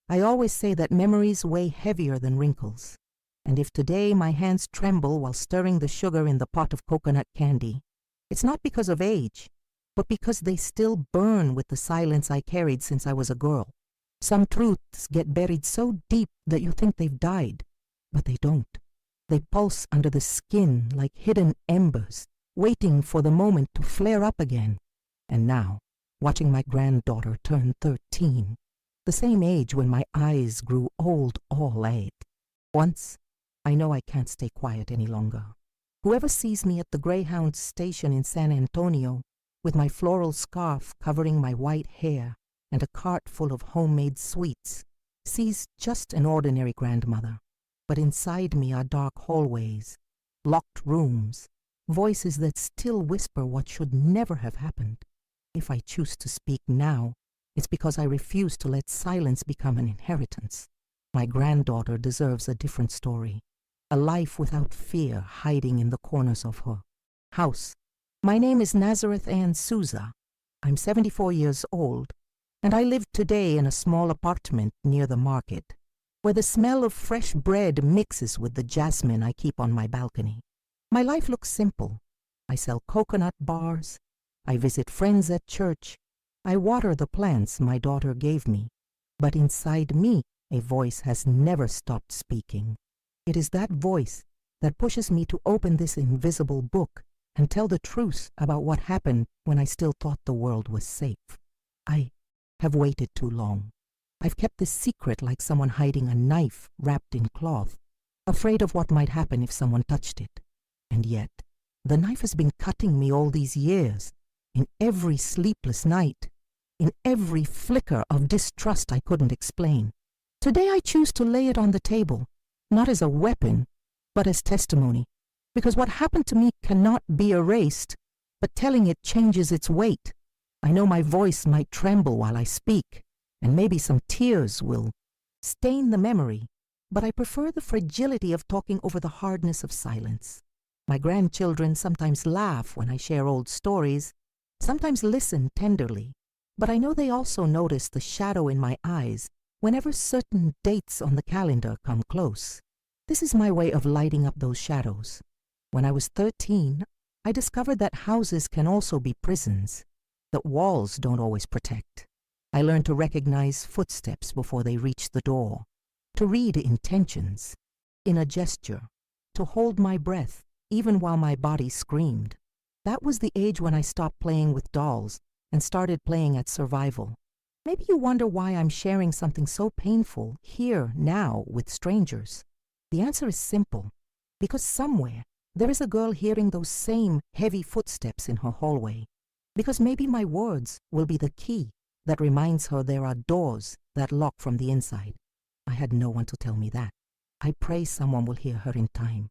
I always say that memories weigh heavier than wrinkles. And if today my hands tremble while stirring the sugar in the pot of coconut candy, it's not because of age, but because they still burn with the silence I carried since I was a girl. Some truths get buried so deep that you think they've died, but they don't. They pulse under the skin like hidden embers, waiting for the moment to flare up again. And now, watching my granddaughter turn 13, the same age when my eyes grew old all age. Once, I know I can't stay quiet any longer. Whoever sees me at the Greyhound station in San Antonio, with my floral scarf covering my white hair and a cart full of homemade sweets, sees just an ordinary grandmother. But inside me are dark hallways, locked rooms, voices that still whisper what should never have happened. If I choose to speak now, it's because I refuse to let silence become an inheritance. My granddaughter deserves a different story, a life without fear hiding in the corners of her house. My name is Nazareth Ann Souza. I'm 74 years old, and I live today in a small apartment near the market, where the smell of fresh bread mixes with the jasmine I keep on my balcony. My life looks simple. I sell coconut bars. I visit friends at church. I water the plants my daughter gave me. But inside me, a voice has never stopped speaking. It is that voice that pushes me to open this invisible book and tell the truth about what happened when I still thought the world was safe. I have waited too long. I've kept this secret like someone hiding a knife wrapped in cloth, afraid of what might happen if someone touched it. And yet, the knife has been cutting me all these years, in every sleepless night, in every flicker of distrust I couldn't explain. Today I choose to lay it on the table, not as a weapon, but as testimony, because what happened to me cannot be erased, but telling it changes its weight. I know my voice might tremble while I speak, and maybe some tears will stain the memory, but I prefer the fragility of talking over the hardness of silence. My grandchildren sometimes laugh when I share old stories, sometimes listen tenderly, but I know they also notice the shadow in my eyes whenever certain dates on the calendar come close. This is my way of lighting up those shadows. When I was 13, I discovered that houses can also be prisons, that walls don't always protect. I learned to recognize footsteps before they reach the door, to read intentions in a gesture, to hold my breath even while my body screamed. That was the age when I stopped playing with dolls and started playing at survival. Maybe you wonder why I'm sharing something so painful here, now, with strangers. The answer is simple. Because somewhere, there is a girl hearing those same heavy footsteps in her hallway. Because maybe my words will be the key that reminds her there are doors that lock from the inside. I had no one to tell me that. I pray someone will hear her in time.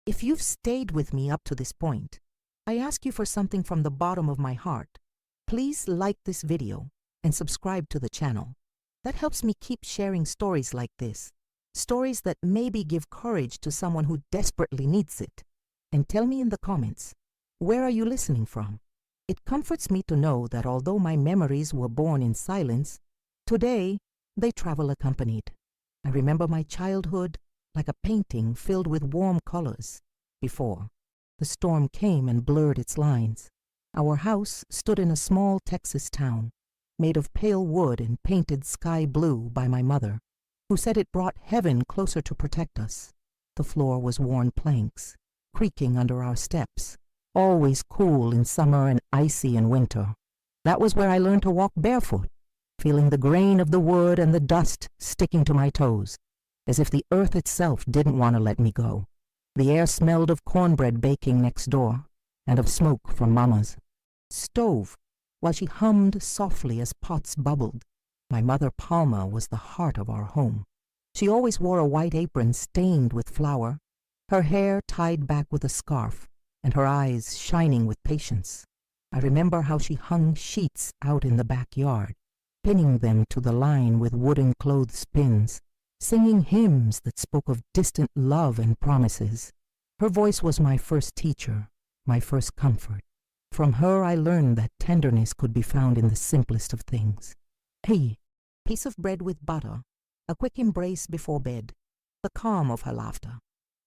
If you've stayed with me up to this point, I ask you for something from the bottom of my heart. Please like this video and subscribe to the channel. That helps me keep sharing stories like this, stories that maybe give courage to someone who desperately needs it. And tell me in the comments, where are you listening from? It comforts me to know that although my memories were born in silence, today they travel accompanied. I remember my childhood like a painting filled with warm colors. Before the storm came and blurred its lines, our house stood in a small Texas town, made of pale wood and painted sky blue by my mother, who said it brought heaven closer to protect us. The floor was worn planks, creaking under our steps, always cool in summer and icy in winter. That was where I learned to walk barefoot, feeling the grain of the wood and the dust sticking to my toes, as if the earth itself didn't want to let me go. The air smelled of cornbread baking next door, and of smoke from Mama's stove, while she hummed softly as pots bubbled. My mother Palma was the heart of our home. She always wore a white apron stained with flour, her hair tied back with a scarf, and her eyes shining with patience. I remember how she hung sheets out in the backyard, pinning them to the line with wooden clothespins, singing hymns that spoke of distant love and promises. Her voice was my first teacher, my first comfort. From her I learned that tenderness could be found in the simplest of things. A piece of bread with butter, a quick embrace before bed, the calm of her laughter.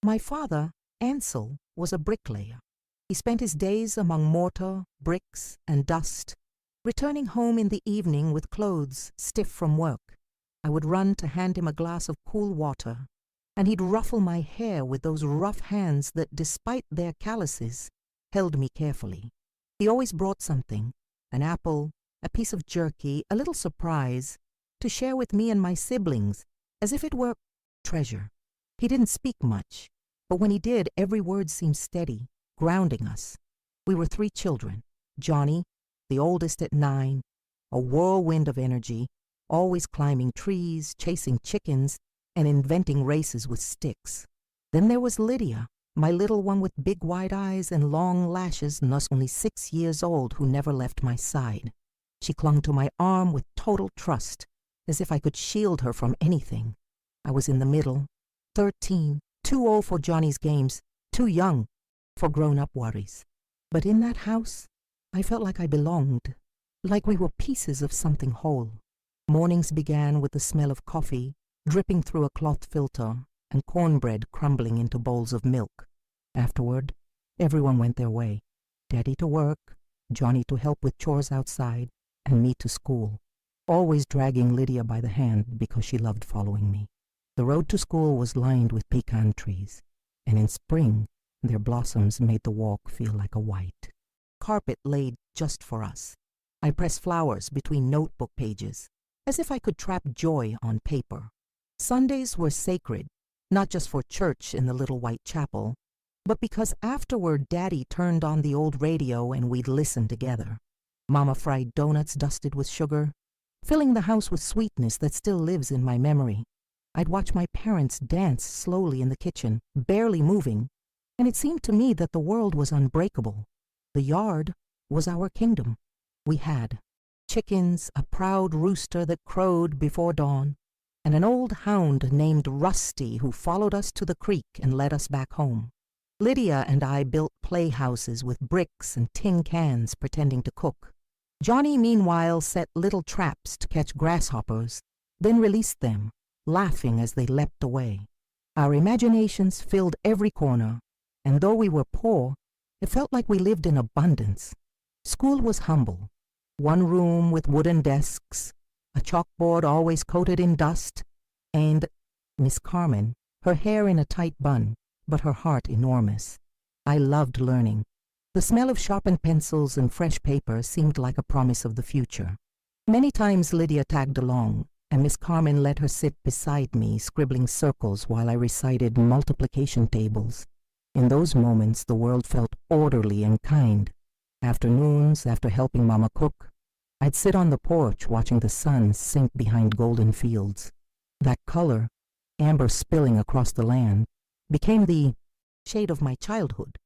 My father, Ansel, was a bricklayer. He spent his days among mortar, bricks, and dust, returning home in the evening with clothes stiff from work. I would run to hand him a glass of cool water, and he'd ruffle my hair with those rough hands that, despite their calluses, held me carefully. He always brought something, an apple, a piece of jerky, a little surprise, to share with me and my siblings, as if it were treasure. He didn't speak much, but when he did, every word seemed steady, grounding us. We were 3 children. Johnny, the oldest at 9, a whirlwind of energy, always climbing trees, chasing chickens, and inventing races with sticks. Then there was Lydia, my little one with big wide eyes and long lashes, thus only 6 years old, who never left my side. She clung to my arm with total trust, as if I could shield her from anything. I was in the middle, 13, too old for Johnny's games, too young for grown-up worries. But in that house, I felt like I belonged, like we were pieces of something whole. Mornings began with the smell of coffee dripping through a cloth filter and cornbread crumbling into bowls of milk. Afterward, everyone went their way. Daddy to work, Johnny to help with chores outside, and me to school, always dragging Lydia by the hand because she loved following me. The road to school was lined with pecan trees, and in spring, their blossoms made the walk feel like a white carpet laid just for us. I pressed flowers between notebook pages, as if I could trap joy on paper. Sundays were sacred, not just for church in the little white chapel, but because afterward Daddy turned on the old radio and we'd listen together. Mama fried donuts dusted with sugar, filling the house with sweetness that still lives in my memory. I'd watch my parents dance slowly in the kitchen, barely moving, and it seemed to me that the world was unbreakable. The yard was our kingdom. We had chickens, a proud rooster that crowed before dawn, and an old hound named Rusty who followed us to the creek and led us back home. Lydia and I built playhouses with bricks and tin cans pretending to cook. Johnny, meanwhile, set little traps to catch grasshoppers, then released them, laughing as they leapt away. Our imaginations filled every corner, and though we were poor, it felt like we lived in abundance. School was humble. One room with wooden desks, a chalkboard always coated in dust, and Miss Carmen, her hair in a tight bun, but her heart enormous. I loved learning. The smell of sharpened pencils and fresh paper seemed like a promise of the future. Many times Lydia tagged along, and Miss Carmen let her sit beside me, scribbling circles while I recited multiplication tables. In those moments, the world felt orderly and kind. Afternoons, after helping Mama cook, I'd sit on the porch watching the sun sink behind golden fields. That color, amber spilling across the land, became the shade of my childhood.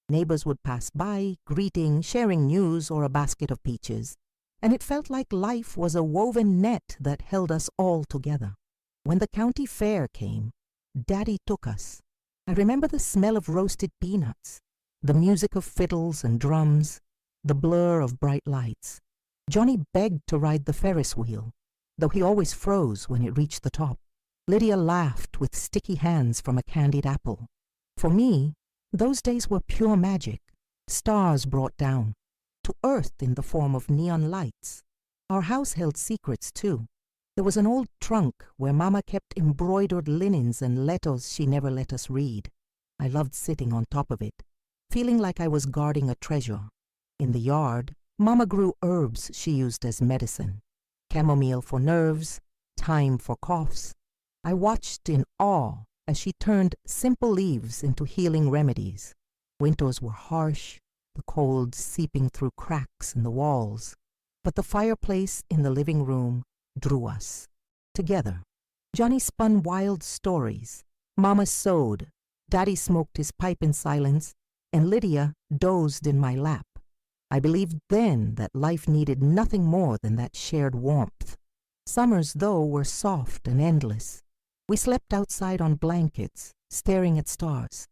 Neighbors would pass by, greeting, sharing news or a basket of peaches, and it felt like life was a woven net that held us all together. When the county fair came, Daddy took us. I remember the smell of roasted peanuts, the music of fiddles and drums, the blur of bright lights. Johnny begged to ride the Ferris wheel, though he always froze when it reached the top. Lydia laughed with sticky hands from a candied apple. For me, those days were pure magic, stars brought down, to earth in the form of neon lights. Our house held secrets, too. There was an old trunk where Mama kept embroidered linens and letters she never let us read. I loved sitting on top of it, feeling like I was guarding a treasure. In the yard, Mama grew herbs she used as medicine. Chamomile for nerves, thyme for coughs. I watched in awe as she turned simple leaves into healing remedies. Winters were harsh, the cold seeping through cracks in the walls, but the fireplace in the living room drew us together. Johnny spun wild stories. Mama sewed. Daddy smoked his pipe in silence, and Lydia dozed in my lap. I believed then that life needed nothing more than that shared warmth. Summers, though, were soft and endless. We slept outside on blankets, staring at stars.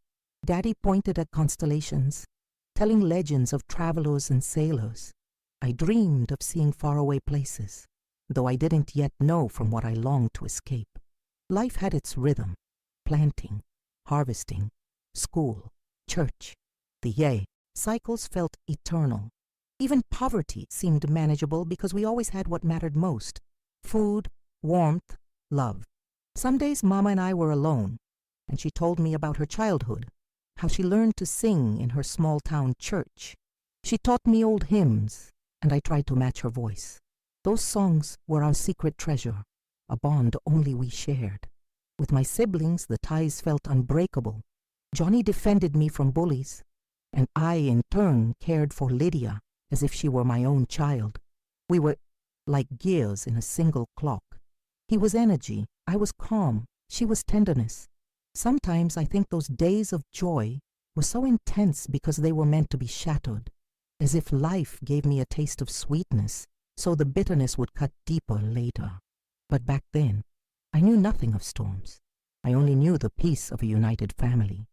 Daddy pointed at constellations, telling legends of travelers and sailors. I dreamed of seeing faraway places, though I didn't yet know from what I longed to escape. Life had its rhythm: planting, harvesting, school, church. The cycles felt eternal. Even poverty seemed manageable because we always had what mattered most: food, warmth, love. Some days Mama and I were alone, and she told me about her childhood, how she learned to sing in her small-town church. She taught me old hymns, and I tried to match her voice. Those songs were our secret treasure, a bond only we shared. With my siblings, the ties felt unbreakable. Johnny defended me from bullies, and I, in turn, cared for Lydia as if she were my own child. We were like gears in a single clock. He was energy, I was calm, she was tenderness. Sometimes I think those days of joy were so intense because they were meant to be shattered, as if life gave me a taste of sweetness, so the bitterness would cut deeper later. But back then, I knew nothing of storms. I only knew the peace of a united family,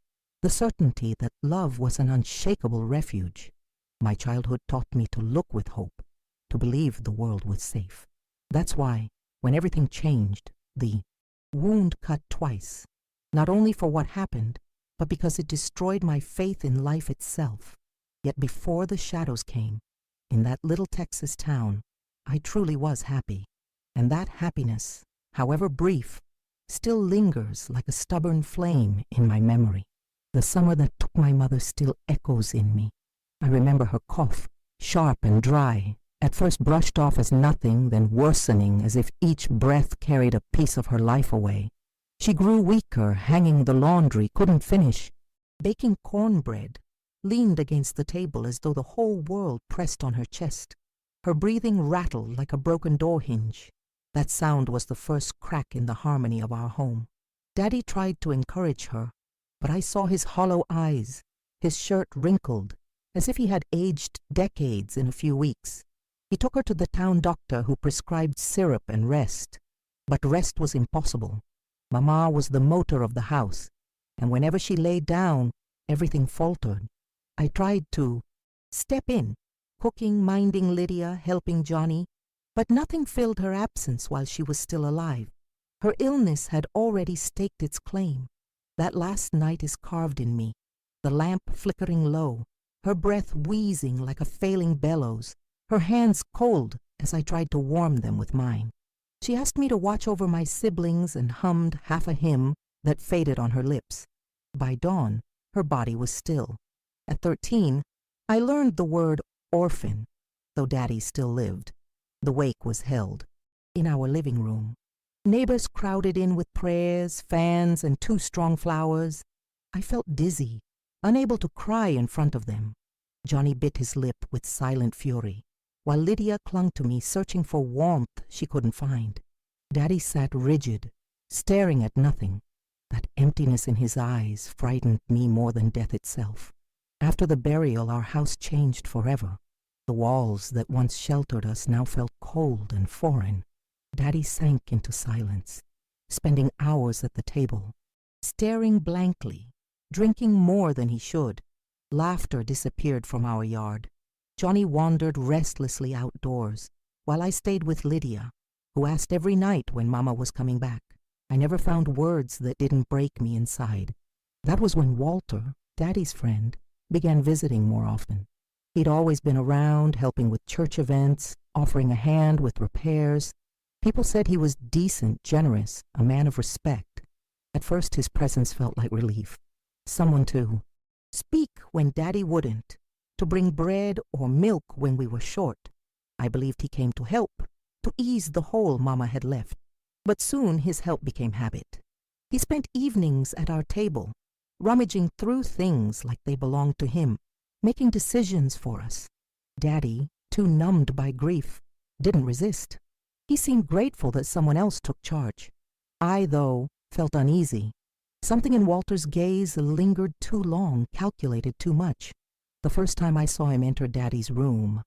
the certainty that love was an unshakable refuge. My childhood taught me to look with hope, to believe the world was safe. That's why, when everything changed, the wound cut twice, not only for what happened, but because it destroyed my faith in life itself. Yet before the shadows came, in that little Texas town, I truly was happy. And that happiness, however brief, still lingers like a stubborn flame in my memory. The summer that took my mother still echoes in me. I remember her cough, sharp and dry, at first brushed off as nothing, then worsening as if each breath carried a piece of her life away. She grew weaker, hanging the laundry, couldn't finish. Baking cornbread, leaned against the table as though the whole world pressed on her chest. Her breathing rattled like a broken door hinge. That sound was the first crack in the harmony of our home. Daddy tried to encourage her, but I saw his hollow eyes, his shirt wrinkled, as if he had aged decades in a few weeks. He took her to the town doctor, who prescribed syrup and rest. But rest was impossible. Mama was the motor of the house, and whenever she lay down, everything faltered. I tried to step in, cooking, minding Lydia, helping Johnny, but nothing filled her absence while she was still alive. Her illness had already staked its claim. That last night is carved in me, the lamp flickering low, her breath wheezing like a failing bellows, her hands cold as I tried to warm them with mine. She asked me to watch over my siblings and hummed half a hymn that faded on her lips. By dawn, her body was still. At 13, I learned the word orphan, though Daddy still lived. The wake was held in our living room. Neighbors crowded in with prayers, fans, and 2 strong flowers. I felt dizzy, unable to cry in front of them. Johnny bit his lip with silent fury, while Lydia clung to me, searching for warmth she couldn't find. Daddy sat rigid, staring at nothing. That emptiness in his eyes frightened me more than death itself. After the burial, our house changed forever. The walls that once sheltered us now felt cold and foreign. Daddy sank into silence, spending hours at the table, staring blankly, drinking more than he should. Laughter disappeared from our yard. Johnny wandered restlessly outdoors, while I stayed with Lydia, who asked every night when Mama was coming back. I never found words that didn't break me inside. That was when Walter, Daddy's friend, began visiting more often. He'd always been around, helping with church events, offering a hand with repairs. People said he was decent, generous, a man of respect. At first, his presence felt like relief. Someone to speak when Daddy wouldn't, to bring bread or milk when we were short. I believed he came to help, to ease the hole Mama had left. But soon his help became habit. He spent evenings at our table, rummaging through things like they belonged to him, making decisions for us. Daddy, too numbed by grief, didn't resist. He seemed grateful that someone else took charge. I, though, felt uneasy. Something in Walter's gaze lingered too long, calculated too much. The first time I saw him enter Daddy's room,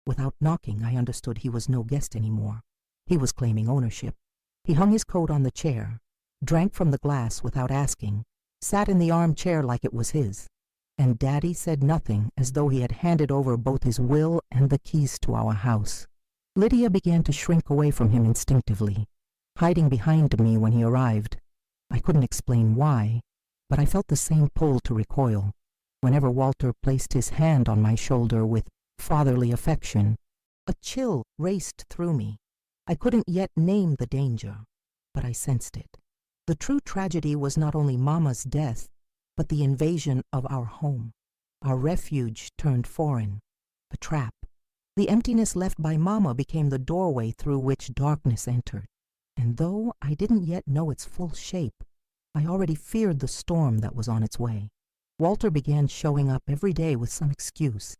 without knocking, I understood he was no guest anymore. He was claiming ownership. He hung his coat on the chair, drank from the glass without asking, sat in the armchair like it was his. And Daddy said nothing, as though he had handed over both his will and the keys to our house. Lydia began to shrink away from him instinctively. hiding behind me when he arrived. I couldn't explain why, but I felt the same pull to recoil. Whenever Walter placed his hand on my shoulder with fatherly affection, a chill raced through me. I couldn't yet name the danger, but I sensed it. The true tragedy was not only Mama's death, but the invasion of our home. Our refuge turned foreign, a trap. The emptiness left by Mama became the doorway through which darkness entered. And though I didn't yet know its full shape, I already feared the storm that was on its way. Walter began showing up every day with some excuse,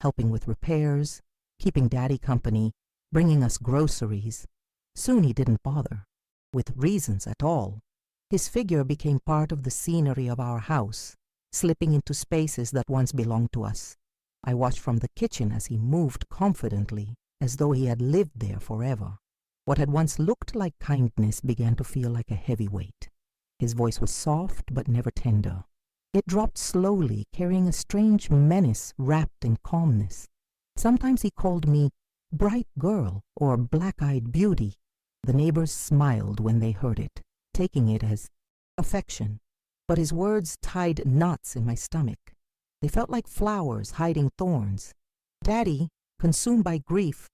helping with repairs, keeping Daddy company, bringing us groceries. Soon he didn't bother, with reasons at all. His figure became part of the scenery of our house, slipping into spaces that once belonged to us. I watched from the kitchen as he moved confidently, as though he had lived there forever. What had once looked like kindness began to feel like a heavy weight. His voice was soft but never tender. It dropped slowly, carrying a strange menace wrapped in calmness. Sometimes he called me bright girl or black-eyed beauty. The neighbors smiled when they heard it, taking it as affection. But his words tied knots in my stomach. They felt like flowers hiding thorns. Daddy, consumed by grief,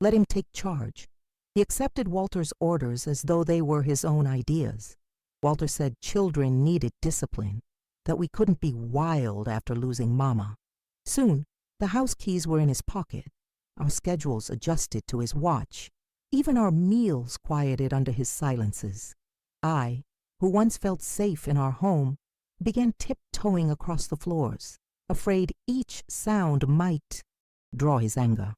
let him take charge. He accepted Walter's orders as though they were his own ideas. Walter said children needed discipline, that we couldn't be wild after losing Mama. Soon, the house keys were in his pocket. Our schedules adjusted to his watch. Even our meals quieted under his silences. I, who once felt safe in our home, began tiptoeing across the floors, afraid each sound might draw his anger.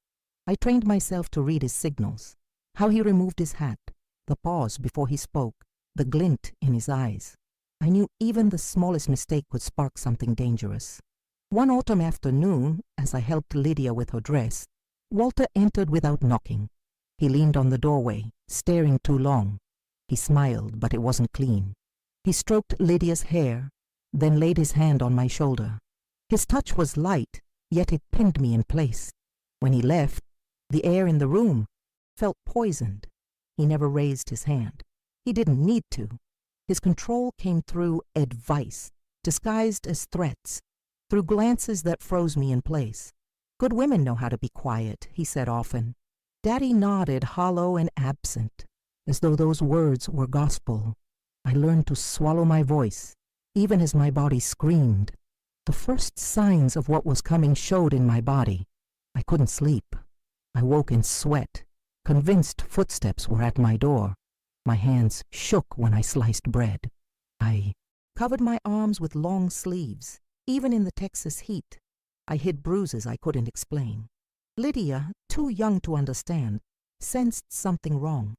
I trained myself to read his signals, how he removed his hat, the pause before he spoke, the glint in his eyes. I knew even the smallest mistake could spark something dangerous. One autumn afternoon, as I helped Lydia with her dress, Walter entered without knocking. He leaned on the doorway, staring too long. He smiled, but it wasn't clean. He stroked Lydia's hair, then laid his hand on my shoulder. His touch was light, yet it pinned me in place. When he left, the air in the room felt poisoned. He never raised his hand. He didn't need to. His control came through advice, disguised as threats, through glances that froze me in place. Good women know how to be quiet, he said often. Daddy nodded, hollow and absent, as though those words were gospel. I learned to swallow my voice, even as my body screamed. The first signs of what was coming showed in my body. I couldn't sleep. I woke in sweat, convinced footsteps were at my door. My hands shook when I sliced bread. I covered my arms with long sleeves. Even in the Texas heat, I hid bruises I couldn't explain. Lydia, too young to understand, sensed something wrong.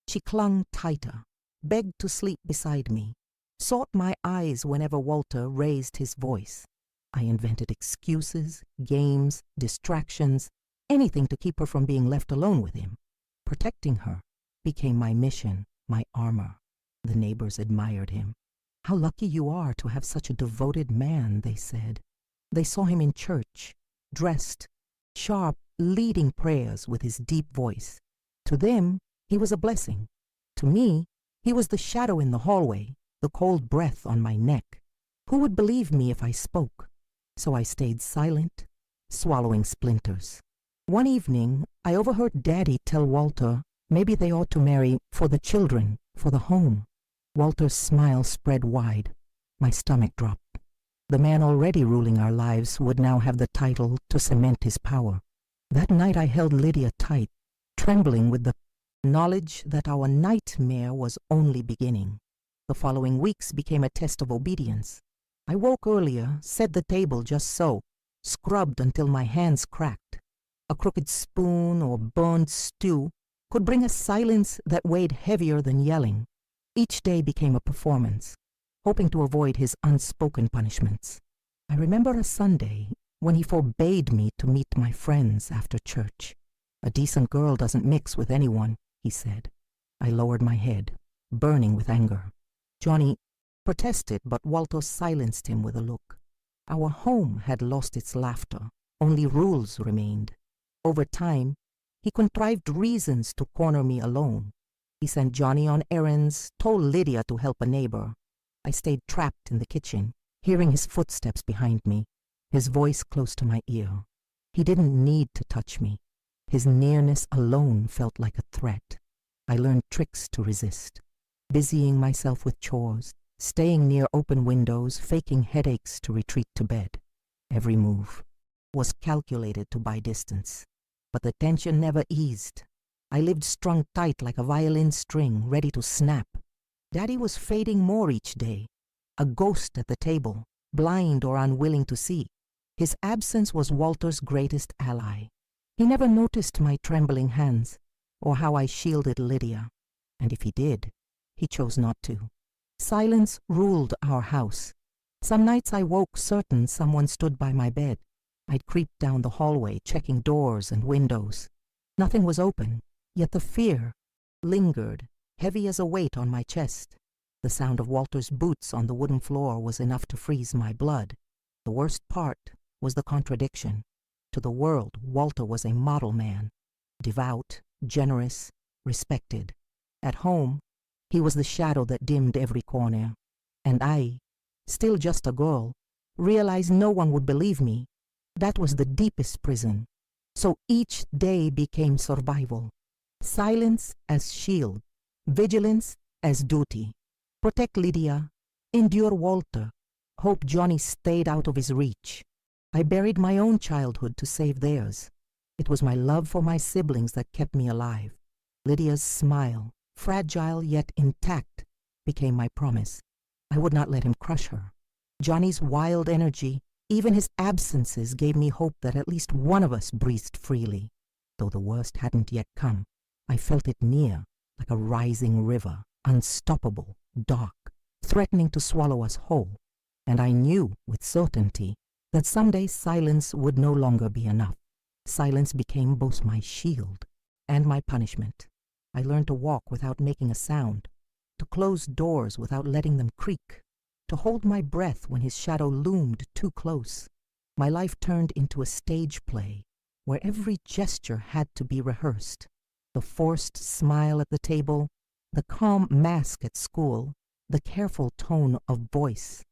She clung tighter, begged to sleep beside me, sought my eyes whenever Walter raised his voice. I invented excuses, games, distractions, anything to keep her from being left alone with him. Protecting her became my mission, my armor. The neighbors admired him. How lucky you are to have such a devoted man, they said. They saw him in church, dressed, sharp, leading prayers with his deep voice. To them, he was a blessing. To me, he was the shadow in the hallway, the cold breath on my neck. Who would believe me if I spoke? So I stayed silent, swallowing splinters. One evening, I overheard Daddy tell Walter maybe they ought to marry for the children, for the home. Walter's smile spread wide. My stomach dropped. The man already ruling our lives would now have the title to cement his power. That night I held Lydia tight, trembling with the knowledge that our nightmare was only beginning. The following weeks became a test of obedience. I woke earlier, set the table just so, scrubbed until my hands cracked. A crooked spoon or burned stew could bring a silence that weighed heavier than yelling. Each day became a performance, hoping to avoid his unspoken punishments. I remember a Sunday when he forbade me to meet my friends after church. A decent girl doesn't mix with anyone, he said. I lowered my head, burning with anger. Johnny protested, but Walter silenced him with a look. Our home had lost its laughter. Only rules remained. Over time, he contrived reasons to corner me alone. He sent Johnny on errands, told Lydia to help a neighbor. I stayed trapped in the kitchen, hearing his footsteps behind me, his voice close to my ear. He didn't need to touch me. His nearness alone felt like a threat. I learned tricks to resist, busying myself with chores, staying near open windows, faking headaches to retreat to bed. Every move was calculated to buy distance, but the tension never eased. I lived strung tight like a violin string, ready to snap. Daddy was fading more each day, a ghost at the table, blind or unwilling to see. His absence was Walter's greatest ally. He never noticed my trembling hands or how I shielded Lydia, and if he did, he chose not to. Silence ruled our house. Some nights I woke certain someone stood by my bed. I'd creep down the hallway, checking doors and windows. Nothing was open, yet the fear lingered, heavy as a weight on my chest. The sound of Walter's boots on the wooden floor was enough to freeze my blood. The worst part was the contradiction. To the world, Walter was a model man, devout, generous, respected. At home, he was the shadow that dimmed every corner. And I, still just a girl, realized no one would believe me. That was the deepest prison. So each day became survival. Silence as shield, vigilance as duty. Protect Lydia, endure Walter, hope Johnny stayed out of his reach. I buried my own childhood to save theirs. It was my love for my siblings that kept me alive. Lydia's smile, fragile yet intact, became my promise. I would not let him crush her. Johnny's wild energy, even his absences, gave me hope that at least one of us breathed freely. Though the worst hadn't yet come, I felt it near, like a rising river, unstoppable, dark, threatening to swallow us whole. And I knew with certainty that someday silence would no longer be enough. Silence became both my shield and my punishment. I learned to walk without making a sound, to close doors without letting them creak, to hold my breath when his shadow loomed too close. My life turned into a stage play where every gesture had to be rehearsed. The forced smile at the table, the calm mask at school, the careful tone of voice.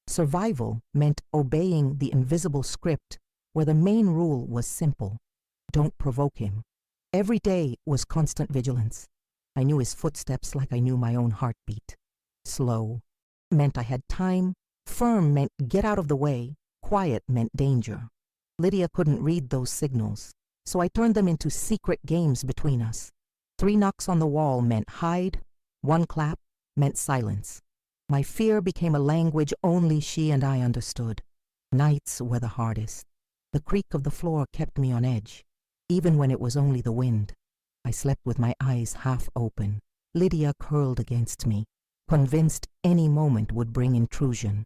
Survival meant obeying the invisible script where the main rule was simple: don't provoke him. Every day was constant vigilance. I knew his footsteps like I knew my own heartbeat. Slow meant I had time, firm meant get out of the way, quiet meant danger. Lydia couldn't read those signals, so I turned them into secret games between us. 3 knocks on the wall meant hide, 1 clap meant silence. My fear became a language only she and I understood. Nights were the hardest. The creak of the floor kept me on edge, even when it was only the wind. I slept with my eyes half open, Lydia curled against me, convinced any moment would bring intrusion.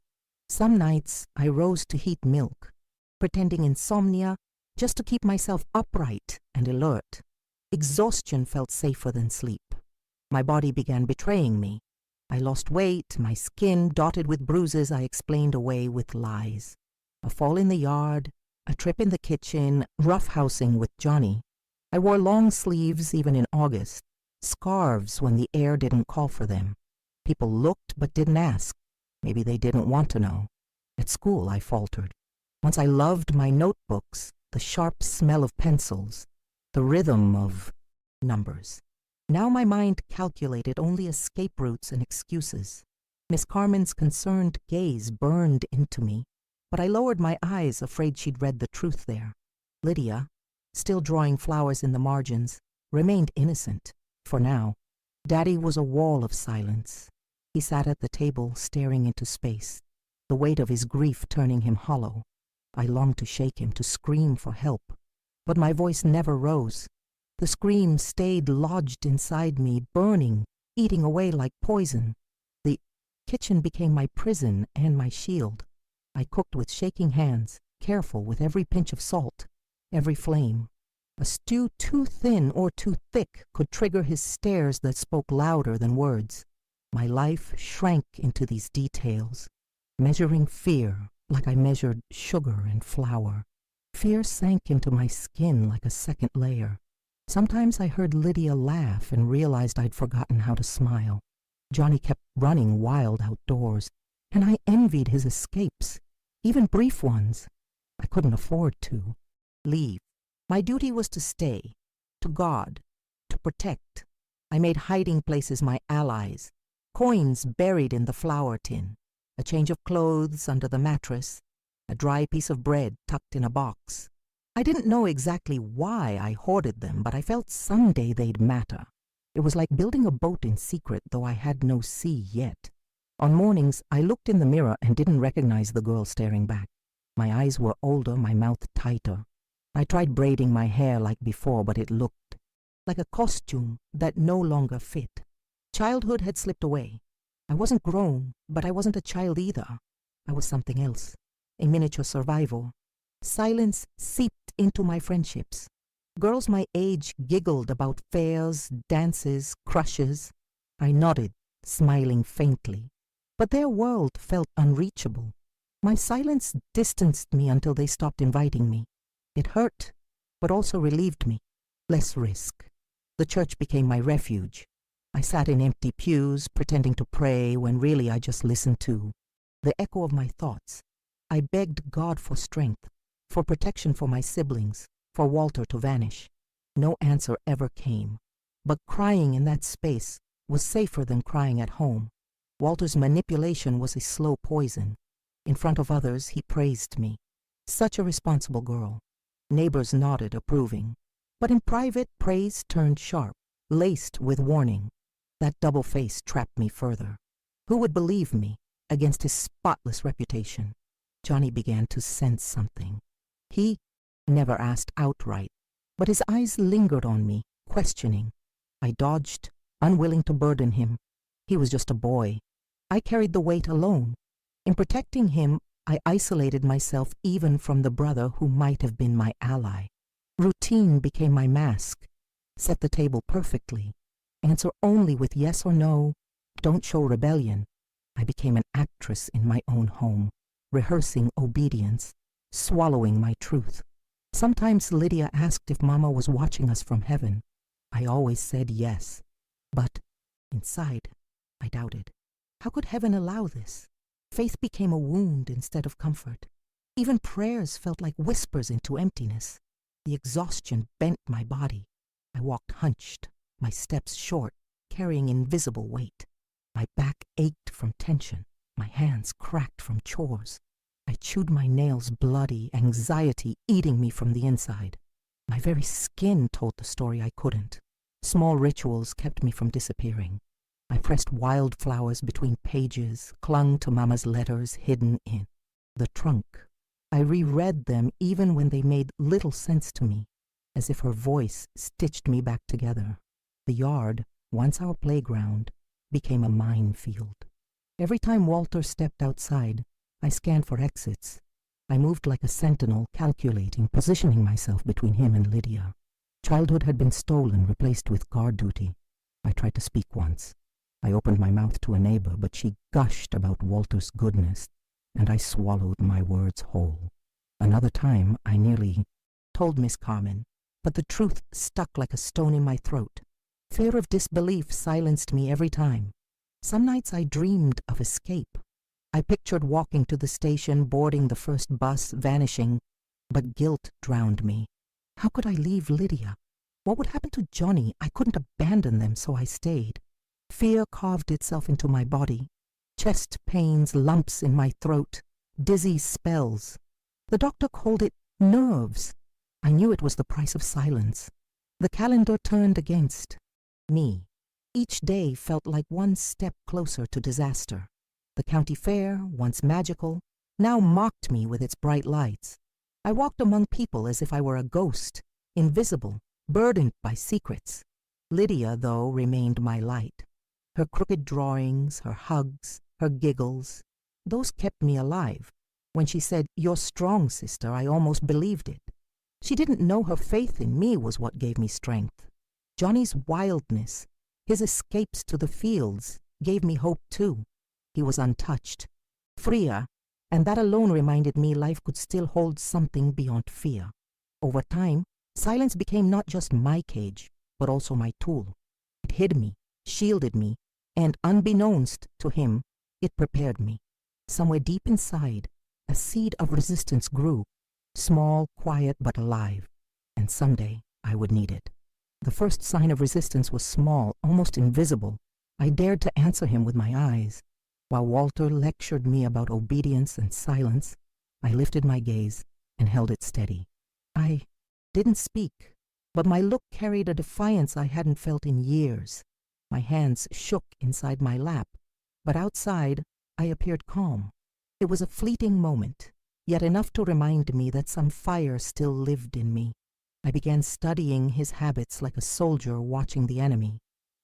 Some nights I rose to heat milk, pretending insomnia just to keep myself upright and alert. Exhaustion felt safer than sleep. My body began betraying me. I lost weight, my skin dotted with bruises I explained away with lies. A fall in the yard, a trip in the kitchen, roughhousing with Johnny. I wore long sleeves even in August, scarves when the air didn't call for them. People looked but didn't ask. Maybe they didn't want to know. At school I faltered. Once I loved my notebooks, the sharp smell of pencils, the rhythm of numbers. Now my mind calculated only escape routes and excuses. Miss Carmen's concerned gaze burned into me, but I lowered my eyes, afraid she'd read the truth there. Lydia, still drawing flowers in the margins, remained innocent, for now. Daddy was a wall of silence. He sat at the table, staring into space, the weight of his grief turning him hollow. I longed to shake him, to scream for help, but my voice never rose. The scream stayed lodged inside me, burning, eating away like poison. The kitchen became my prison and my shield. I cooked with shaking hands, careful with every pinch of salt, every flame. A stew too thin or too thick could trigger his stares that spoke louder than words. My life shrank into these details, measuring fear like I measured sugar and flour. Fear sank into my skin like a second layer. Sometimes I heard Lydia laugh and realized I'd forgotten how to smile. Johnny kept running wild outdoors, and I envied his escapes, even brief ones. I couldn't afford to leave. My duty was to stay, to guard, to protect. I made hiding places my allies, coins buried in the flour tin, a change of clothes under the mattress, a dry piece of bread tucked in a box. I didn't know exactly why I hoarded them, but I felt someday they'd matter. It was like building a boat in secret, though I had no sea yet. On mornings, I looked in the mirror and didn't recognize the girl staring back. My eyes were older, my mouth tighter. I tried braiding my hair like before, but it looked like a costume that no longer fit. Childhood had slipped away. I wasn't grown, but I wasn't a child either. I was something else, a miniature survival. Silence seeped into my friendships. Girls my age giggled about fairs, dances, crushes. I nodded, smiling faintly. But their world felt unreachable. My silence distanced me until they stopped inviting me. It hurt, but also relieved me. Less risk. The church became my refuge. I sat in empty pews, pretending to pray when really I just listened to the echo of my thoughts. I begged God for strength, for protection for my siblings, for Walter to vanish. No answer ever came. But crying in that space was safer than crying at home. Walter's manipulation was a slow poison. In front of others, he praised me. Such a responsible girl. Neighbors nodded, approving. But in private, praise turned sharp, laced with warning. That double face trapped me further. Who would believe me against his spotless reputation? Johnny began to sense something. He never asked outright, but his eyes lingered on me, questioning. I dodged, unwilling to burden him. He was just a boy. I carried the weight alone. In protecting him, I isolated myself even from the brother who might have been my ally. Routine became my mask. Set the table perfectly. Answer only with yes or no. Don't show rebellion. I became an actress in my own home, rehearsing obedience, swallowing my truth. Sometimes Lydia asked if Mama was watching us from heaven. I always said yes. But inside, I doubted. How could heaven allow this? Faith became a wound instead of comfort. Even prayers felt like whispers into emptiness. The exhaustion bent my body. I walked hunched, my steps short, carrying invisible weight. My back ached from tension. My hands cracked from chores. I chewed my nails bloody, anxiety eating me from the inside. My very skin told the story I couldn't. Small rituals kept me from disappearing. I pressed wildflowers between pages, clung to Mama's letters hidden in the trunk. I reread them even when they made little sense to me, as if her voice stitched me back together. The yard, once our playground, became a minefield. Every time Walter stepped outside, I scanned for exits. I moved like a sentinel, calculating, positioning myself between him and Lydia. Childhood had been stolen, replaced with guard duty. I tried to speak once. I opened my mouth to a neighbor, but she gushed about Walter's goodness, and I swallowed my words whole. Another time, I nearly told Miss Carmen, but the truth stuck like a stone in my throat. Fear of disbelief silenced me every time. Some nights I dreamed of escape. I pictured walking to the station, boarding the first bus, vanishing, but guilt drowned me. How could I leave Lydia? What would happen to Johnny? I couldn't abandon them, so I stayed. Fear carved itself into my body. Chest pains, lumps in my throat, dizzy spells. The doctor called it nerves. I knew it was the price of silence. The calendar turned against me. Each day felt like one step closer to disaster. The county fair, once magical, now mocked me with its bright lights. I walked among people as if I were a ghost, invisible, burdened by secrets. Lydia, though, remained my light. Her crooked drawings, her hugs, her giggles, those kept me alive. When she said, "You're strong, sister," I almost believed it. She didn't know her faith in me was what gave me strength. Johnny's wildness, his escapes to the fields, gave me hope too. He was untouched, freer, and that alone reminded me life could still hold something beyond fear. Over time, Silence became not just my cage, but also my tool. It hid me, shielded me, and unbeknownst to him, it prepared me. Somewhere deep inside, a seed of resistance grew, small, quiet, but alive, and someday I would need it. The first sign of resistance was small, almost invisible. I dared to answer him with my eyes. While Walter lectured me about obedience and silence, I lifted my gaze and held it steady. I didn't speak, but my look carried a defiance I hadn't felt in years. My hands shook inside my lap, but outside I appeared calm. It was a fleeting moment, yet enough to remind me that some fire still lived in me. I began studying his habits like a soldier watching the enemy.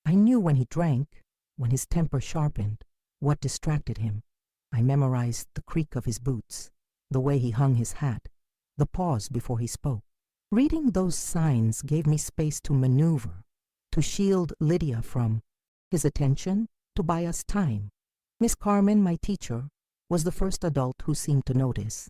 I knew when he drank, when his temper sharpened, what distracted him. I memorized the creak of his boots, the way he hung his hat, the pause before he spoke. Reading those signs gave me space to maneuver, to shield Lydia from his attention, to buy us time. Miss Carmen, my teacher, was the first adult who seemed to notice.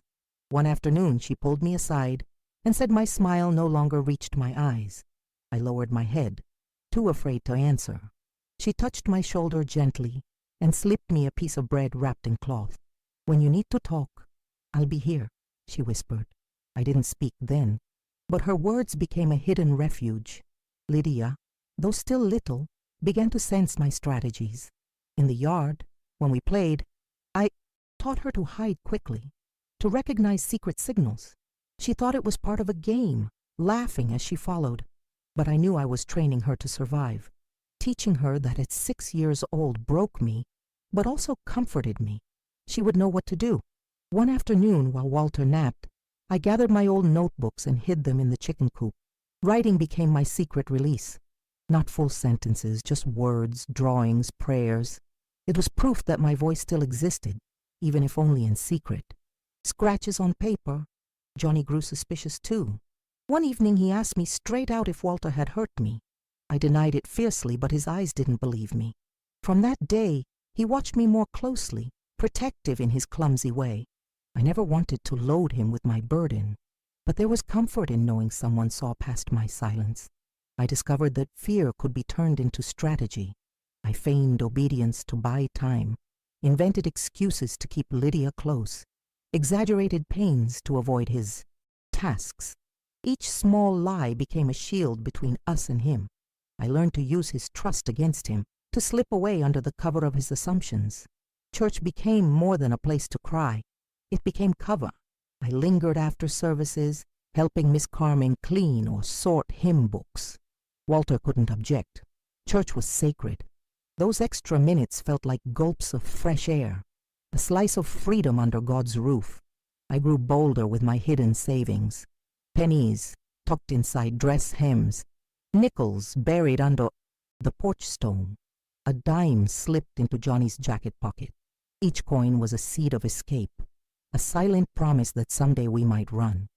One afternoon she pulled me aside and said my smile no longer reached my eyes. I lowered my head, too afraid to answer. She touched my shoulder gently and slipped me a piece of bread wrapped in cloth. "When you need to talk, I'll be here," she whispered. I didn't speak then, but her words became a hidden refuge. Lydia, though still little, began to sense my strategies. In the yard, when we played, I taught her to hide quickly, to recognize secret signals. She thought it was part of a game, laughing as she followed. But I knew I was training her to survive. Teaching her that at 6 years old broke me, but also comforted me. She would know what to do. One afternoon, while Walter napped, I gathered my old notebooks and hid them in the chicken coop. Writing became my secret release. Not full sentences, just words, drawings, prayers. It was proof that my voice still existed, even if only in secret. Scratches on paper. Johnny grew suspicious too. One evening he asked me straight out if Walter had hurt me. I denied it fiercely, but his eyes didn't believe me. From that day, he watched me more closely, protective in his clumsy way. I never wanted to load him with my burden, but there was comfort in knowing someone saw past my silence. I discovered that fear could be turned into strategy. I feigned obedience to buy time, invented excuses to keep Lydia close, exaggerated pains to avoid his tasks. Each small lie became a shield between us and him. I learned to use his trust against him, to slip away under the cover of his assumptions. Church became more than a place to cry. It became cover. I lingered after services, helping Miss Carmen clean or sort hymn books. Walter couldn't object. Church was sacred. Those extra minutes felt like gulps of fresh air, a slice of freedom under God's roof. I grew bolder with my hidden savings. Pennies tucked inside dress hems, nickels buried under the porch stone. A dime slipped into Johnny's jacket pocket. Each coin was a seed of escape, a silent promise that someday we might run.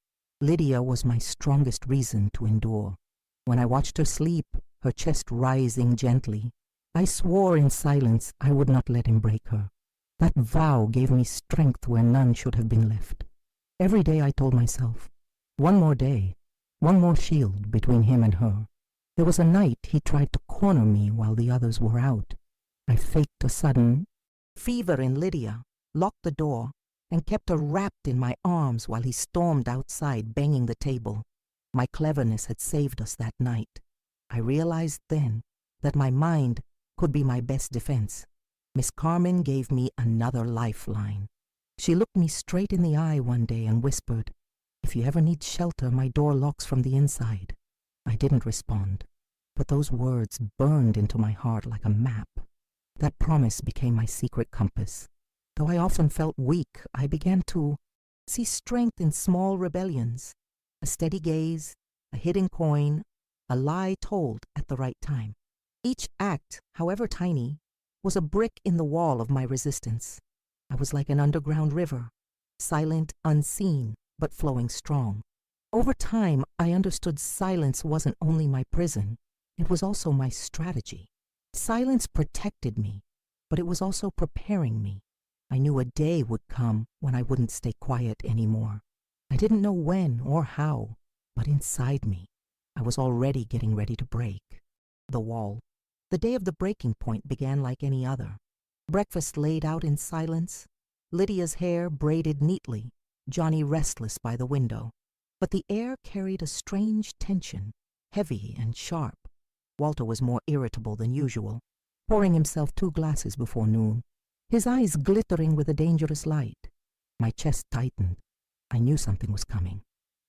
Lydia was my strongest reason to endure. When I watched her sleep, her chest rising gently, I swore in silence I would not let him break her. That vow gave me strength where none should have been left. Every day I told myself, one more day, one more shield between him and her. There was a night he tried to corner me while the others were out. I faked a sudden fever in Lydia, locked the door, and kept her wrapped in my arms while he stormed outside, banging the table. My cleverness had saved us that night. I realized then that my mind could be my best defense. Miss Carmen gave me another lifeline. She looked me straight in the eye one day and whispered, "If you ever need shelter, my door locks from the inside." I didn't respond, but those words burned into my heart like a map. That promise became my secret compass. Though I often felt weak, I began to see strength in small rebellions. A steady gaze, a hidden coin, a lie told at the right time. Each act, however tiny, was a brick in the wall of my resistance. I was like an underground river, silent, unseen, but flowing strong. Over time, I understood silence wasn't only my prison, it was also my strategy. Silence protected me, but it was also preparing me. I knew a day would come when I wouldn't stay quiet anymore. I didn't know when or how, but inside me, I was already getting ready to break. The wall. The day of the breaking point began like any other. Breakfast laid out in silence, Lydia's hair braided neatly, Johnny restless by the window. But the air carried a strange tension, heavy and sharp. Walter was more irritable than usual, pouring himself 2 glasses before noon, his eyes glittering with a dangerous light. My chest tightened. I knew something was coming.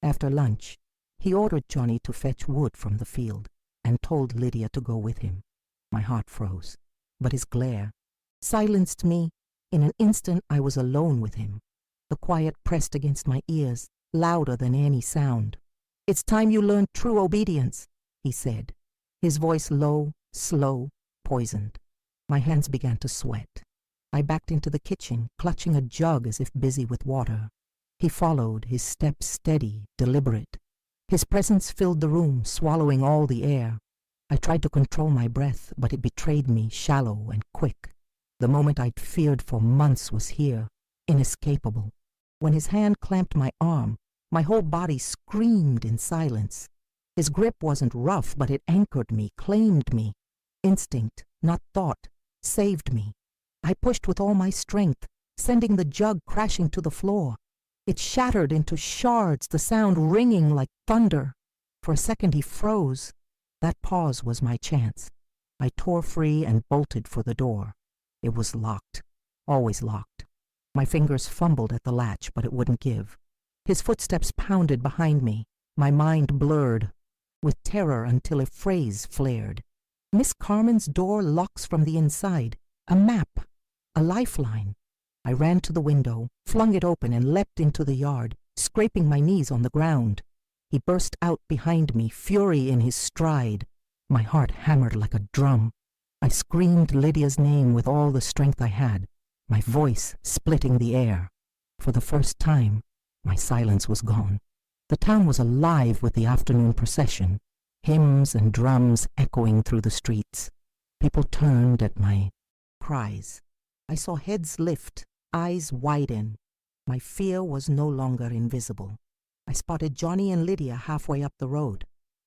After lunch, he ordered Johnny to fetch wood from the field and told Lydia to go with him. My heart froze, but his glare silenced me. In an instant I was alone with him. The quiet pressed against my ears, louder than any sound. "It's time you learned true obedience," he said, his voice low, slow, poisoned. My hands began to sweat. I backed into the kitchen, clutching a jug as if busy with water. He followed, his steps steady, deliberate. His presence filled the room, swallowing all the air. I tried to control my breath, but it betrayed me, shallow and quick. The moment I'd feared for months was here, inescapable. When his hand clamped my arm, my whole body screamed in silence. His grip wasn't rough, but it anchored me, claimed me. Instinct, not thought, saved me. I pushed with all my strength, sending the jug crashing to the floor. It shattered into shards, the sound ringing like thunder. For a second he froze. That pause was my chance. I tore free and bolted for the door. It was locked, always locked. My fingers fumbled at the latch, but it wouldn't give. His footsteps pounded behind me, my mind blurred with terror until a phrase flared. "Miss Carmen's door locks from the inside. A map, a lifeline." I ran to the window, flung it open, and leapt into the yard, scraping my knees on the ground. He burst out behind me, fury in his stride. My heart hammered like a drum. I screamed Lydia's name with all the strength I had, my voice splitting the air. For the first time, my silence was gone. The town was alive with the afternoon procession, hymns and drums echoing through the streets. People turned at my cries. I saw heads lift, eyes widen. My fear was no longer invisible. I spotted Johnny and Lydia halfway up the road.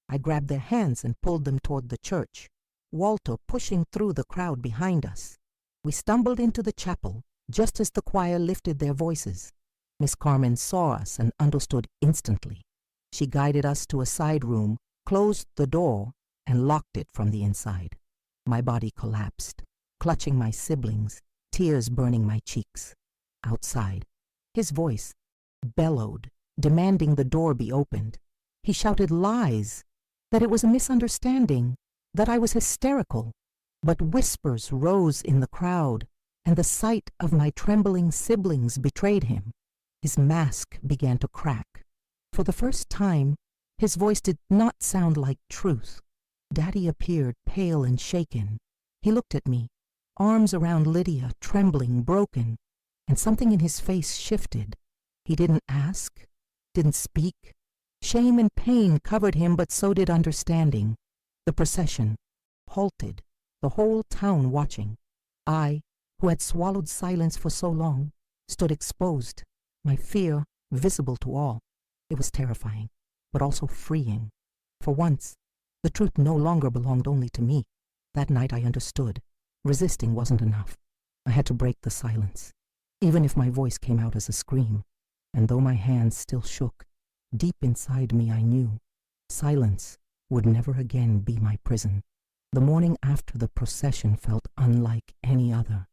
I grabbed their hands and pulled them toward the church, Walter pushing through the crowd behind us. We stumbled into the chapel just as the choir lifted their voices. Miss Carmen saw us and understood instantly. She guided us to a side room, closed the door, and locked it from the inside. My body collapsed, clutching my siblings, tears burning my cheeks. Outside, his voice bellowed, demanding the door be opened. He shouted lies, that it was a misunderstanding, that I was hysterical. But whispers rose in the crowd, and the sight of my trembling siblings betrayed him. His mask began to crack. For the first time, his voice did not sound like truth. Daddy appeared, pale and shaken. He looked at me, arms around Lydia, trembling, broken, and something in his face shifted. He didn't ask, didn't speak. Shame and pain covered him, but so did understanding. The procession halted, the whole town watching. I, who had swallowed silence for so long, stood exposed, my fear visible to all. It was terrifying, but also freeing. For once, the truth no longer belonged only to me. That night I understood. Resisting wasn't enough. I had to break the silence, even if my voice came out as a scream. And though my hands still shook, deep inside me I knew silence would never again be my prison. The morning after the procession felt unlike any other.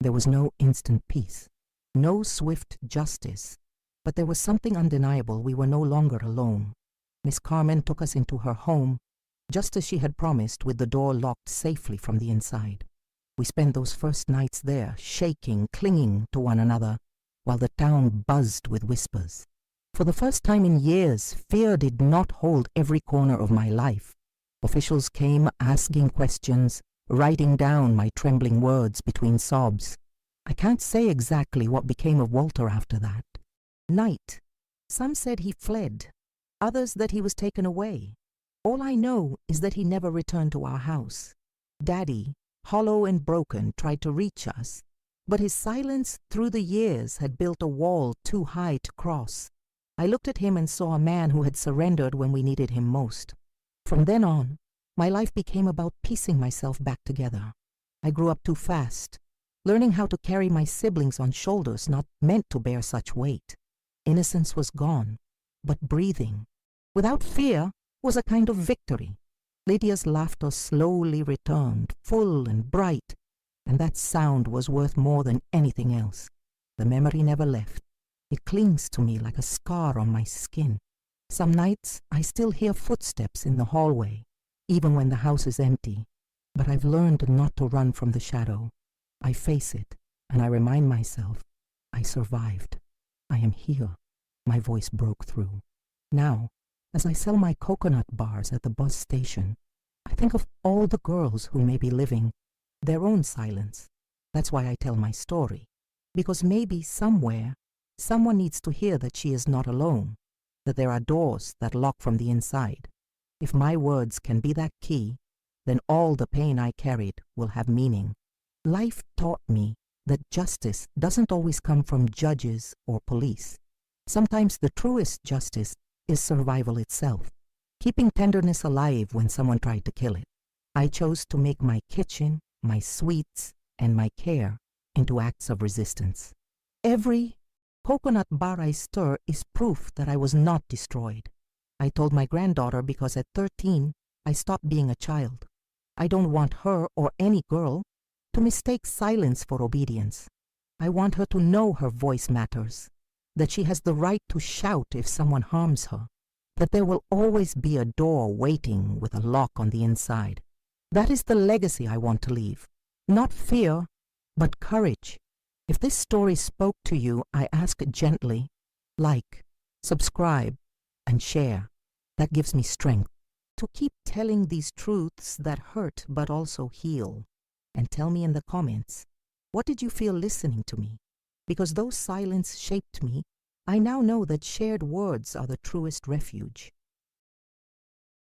There was no instant peace, no swift justice, but there was something undeniable. We were no longer alone. Miss Carmen took us into her home, just as she had promised, with the door locked safely from the inside. We spent those first nights there, shaking, clinging to one another, while the town buzzed with whispers. For the first time in years, fear did not hold every corner of my life. Officials came asking questions, writing down my trembling words between sobs. I can't say exactly what became of Walter after that. Night. Some said he fled, others that he was taken away. All I know is that he never returned to our house. Daddy, hollow and broken, tried to reach us, but his silence through the years had built a wall too high to cross. I looked at him and saw a man who had surrendered when we needed him most. From then on, my life became about piecing myself back together. I grew up too fast, learning how to carry my siblings on shoulders not meant to bear such weight. Innocence was gone, but breathing, without fear, was a kind of victory. Lydia's laughter slowly returned, full and bright, and that sound was worth more than anything else. The memory never left. It clings to me like a scar on my skin. Some nights I still hear footsteps in the hallway, even when the house is empty. But I've learned not to run from the shadow. I face it, and I remind myself, I survived. I am here. My voice broke through. Now, as I sell my coconut bars at the bus station, I think of all the girls who may be living their own silence. That's why I tell my story, because maybe somewhere, someone needs to hear that she is not alone, that there are doors that lock from the inside. If my words can be that key, then all the pain I carried will have meaning. Life taught me that justice doesn't always come from judges or police. Sometimes the truest justice is survival itself, keeping tenderness alive when someone tried to kill it. I chose to make my kitchen, my sweets, and my care into acts of resistance. Every coconut bar I stir is proof that I was not destroyed. I told my granddaughter because at 13, I stopped being a child. I don't want her or any girl to mistake silence for obedience. I want her to know her voice matters, that she has the right to shout if someone harms her, that there will always be a door waiting with a lock on the inside. That is the legacy I want to leave. Not fear, but courage. If this story spoke to you, I ask gently, like, subscribe, and share. That gives me strength to keep telling these truths that hurt but also heal. And tell me in the comments, what did you feel listening to me? Because though silence shaped me, I now know that shared words are the truest refuge.